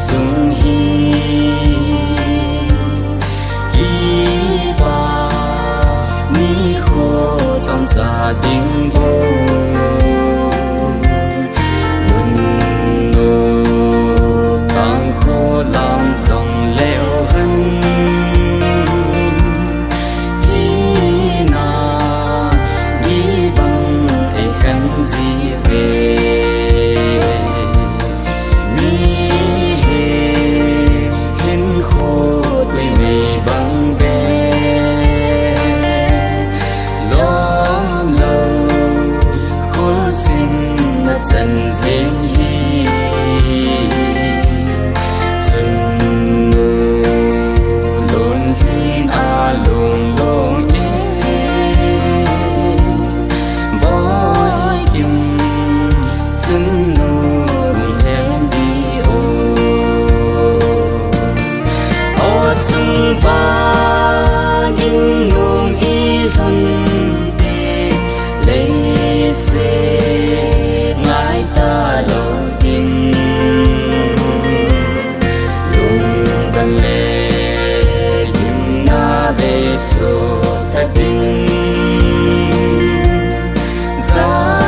chung hi kỳ ba ni khô trong gia đình bố luôn nô càng khô làm dòng leo hân khi na đi bằng ấy khăn gì về dần dễ hi chừng nụ lộn hin a lộn lộn e bói kim chừng nụ hẹn đi ô chừng va in nụ y hân tê lấy xe ta lo tin lung gần lệ nhưng na bê số ta tin giá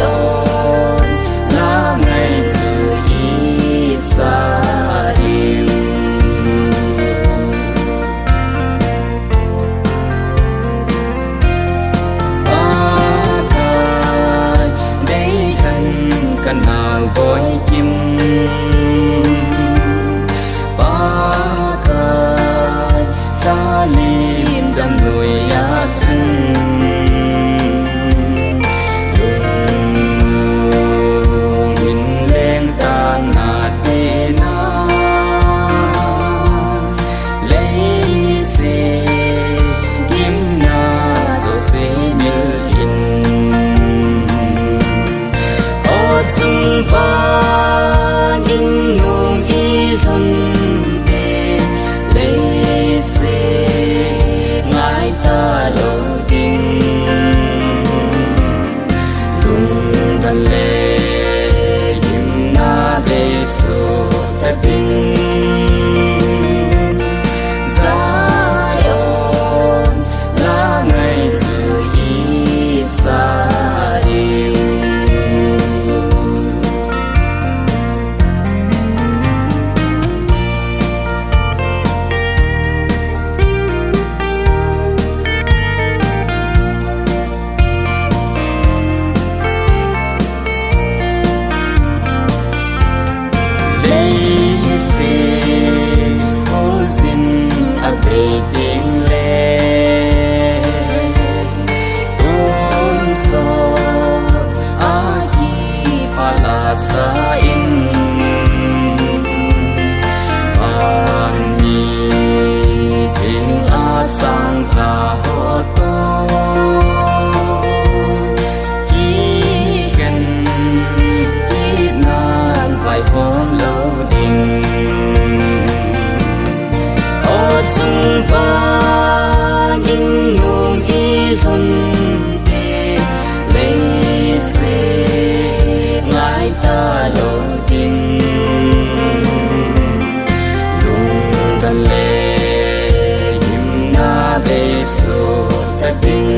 ôn là ngày chưa ý xa điều căn nào gói kim ba cài ta lim đâm người ya chân lùng nhìn lên ta na tê na lấy xe kim na rồi sẽ như in chừng va in nung y hân tê lấy xe ngái ta lo tin lung gần lệ nhưng na bê số ta tin giá ôn là ngày chưa ý xa điều se khô xin a bê tiếng lệ tôn so a ki pala sa in van mi tiếng a sang sa ho to ki khen ki nan vai hôn lâu đình chừng va in nung y hân tê lấy xe ngái ta lo tin lung gần lệ nhưng na bê số ta tin